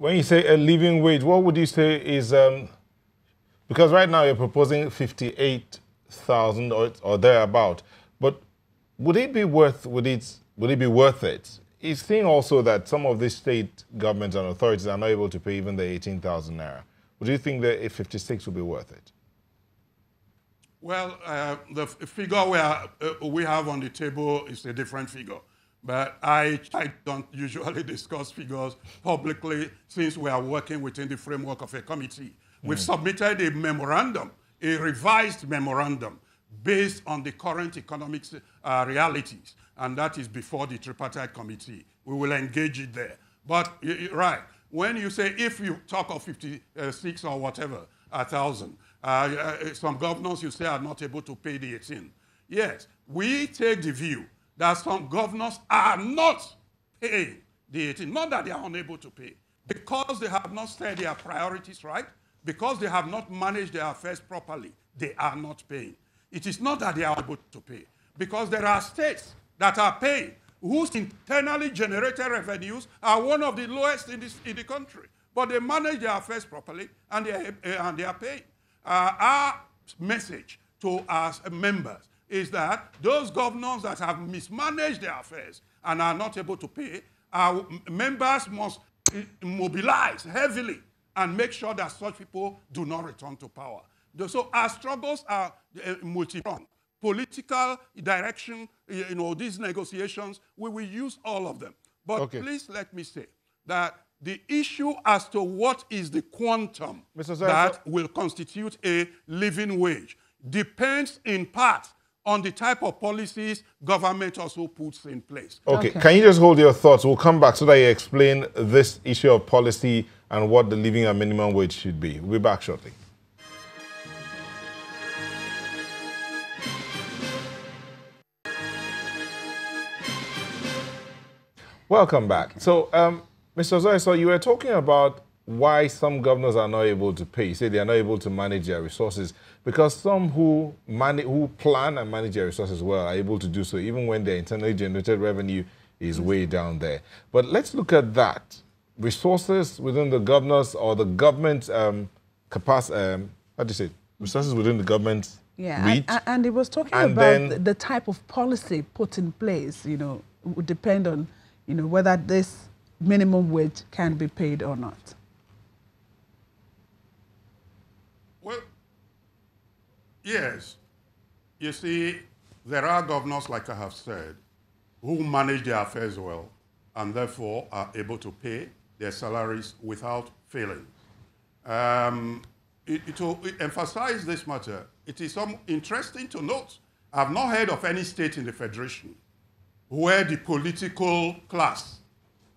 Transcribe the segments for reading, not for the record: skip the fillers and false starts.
when you say a living wage, what would you say is, because right now you're proposing 58,000 or thereabout, but would it be worth it? It's seen also that some of these state governments and authorities are not able to pay even the 18,000 naira. Would you think that a 56 would be worth it? Well, the figure we have on the table is a different figure. But I don't usually discuss figures publicly since we are working within the framework of a committee. We've submitted a memorandum, a revised memorandum, based on the current economic realities, and that is before the tripartite committee. We will engage it there. But, right, when you say if you talk of 56 or whatever, 1,000, some governors, you say, are not able to pay the 18. Yes, we take the view that some governors are not paying the 18, not that they are unable to pay, because they have not set their priorities right, because they have not managed their affairs properly, they are not paying. It is not that they are able to pay, because there are states that are paying, whose internally generated revenues are one of the lowest in the country, but they manage their affairs properly and they are paying. Our message to our members is that those governors that have mismanaged their affairs and are not able to pay, our members must mobilize heavily and make sure that such people do not return to power. So our struggles are multi-pronged. Political direction, these negotiations, we will use all of them. But please let me say that the issue as to what is the quantum that will constitute a living wage depends in part on the type of policies government also puts in place. Okay, can you just hold your thoughts? We'll come back so that you explain this issue of policy and what the living and minimum wage should be. We'll be back shortly. Welcome back. So, Mr. Zoe, so you were talking about why some governors are not able to pay. You say they are not able to manage their resources because some who plan and manage their resources well are able to do so even when their internally generated revenue is way down there. But let's look at that. Resources within the governors or the government capacity, how do you say it? Resources within the government reach. And it was talking about the type of policy put in place, would depend on, whether this minimum wage can be paid or not. Well, yes. You see, there are governors, like I have said, who manage their affairs well and therefore are able to pay their salaries without failing. To emphasize this matter, it is interesting to note, I have not heard of any state in the Federation where the political class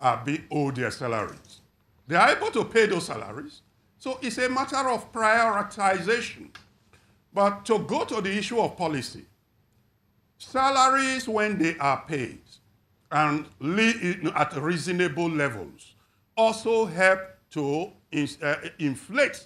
are being owed their salaries. They are able to pay those salaries, so it's a matter of prioritization. But to go to the issue of policy, salaries when they are paid and at reasonable levels also help to inflate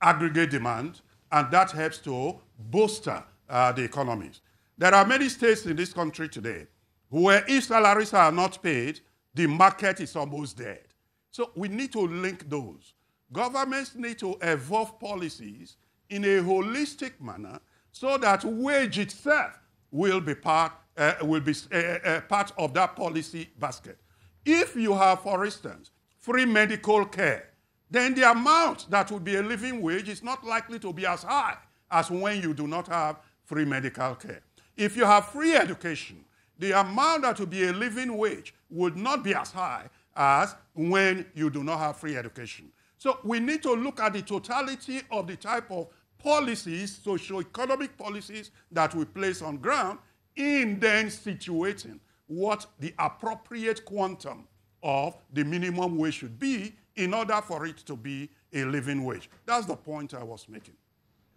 aggregate demand, and that helps to bolster the economies. There are many states in this country today where if salaries are not paid, the market is almost dead. So we need to link those. Governments need to evolve policies in a holistic manner so that wage itself will be part of that policy basket. If you have, for instance, free medical care, then the amount that would be a living wage is not likely to be as high as when you do not have free medical care. If you have free education, the amount that would be a living wage would not be as high as when you do not have free education. So we need to look at the totality of the type of policies, socio-economic policies that we place on ground in then situating what the appropriate quantum of the minimum wage should be in order for it to be a living wage. That's the point I was making.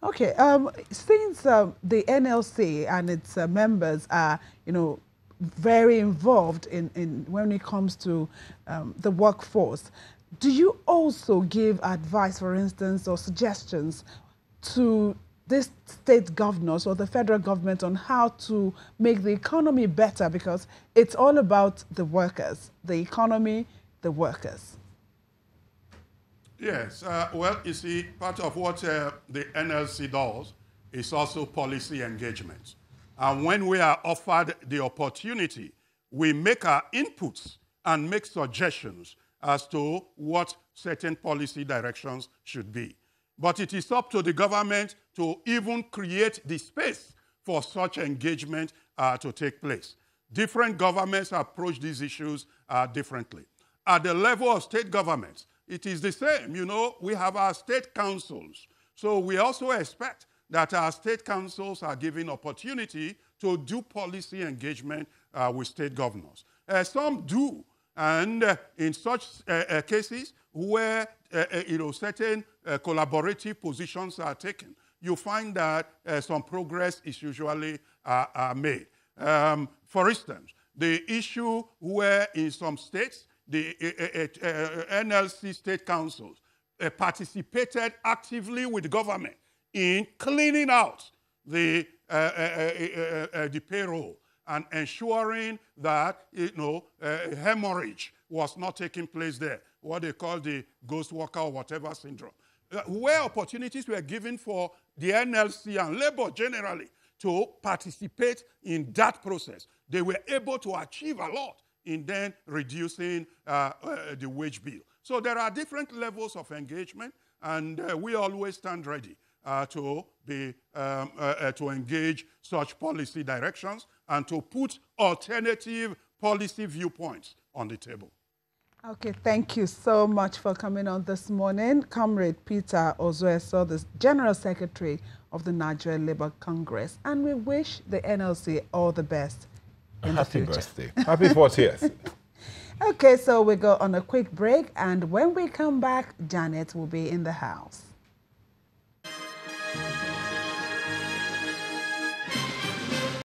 Okay, since the NLC and its members are, very involved in when it comes to the workforce, do you also give advice, for instance, or suggestions to these state governors or the federal government on how to make the economy better? Because it's all about the workers, the economy, the workers. Yes, well, you see, part of what the NLC does is also policy engagement. And when we are offered the opportunity, we make our inputs and make suggestions as to what certain policy directions should be. But it is up to the government to even create the space for such engagement to take place. Different governments approach these issues differently. At the level of state governments, it is the same. You know, we have our state councils. So we also expect that our state councils are given opportunity to do policy engagement with state governors. Some do, and in such cases where certain collaborative positions are taken, you find that some progress is usually made. For instance, the issue where in some states, the NLC state councils participated actively with government in cleaning out the payroll and ensuring that hemorrhage was not taking place there, what they call the ghost worker or whatever syndrome. Where opportunities were given for the NLC and labor generally to participate in that process, they were able to achieve a lot in then reducing the wage bill. So there are different levels of engagement, and we always stand ready to engage such policy directions and to put alternative policy viewpoints on the table. Okay, thank you so much for coming on this morning. Comrade Peter Ozoeso, the General Secretary of the Nigeria Labour Congress, and we wish the NLC all the best in the future. Happy birthday. Happy 40th. Okay, so we go on a quick break, and when we come back, Janet will be in the house.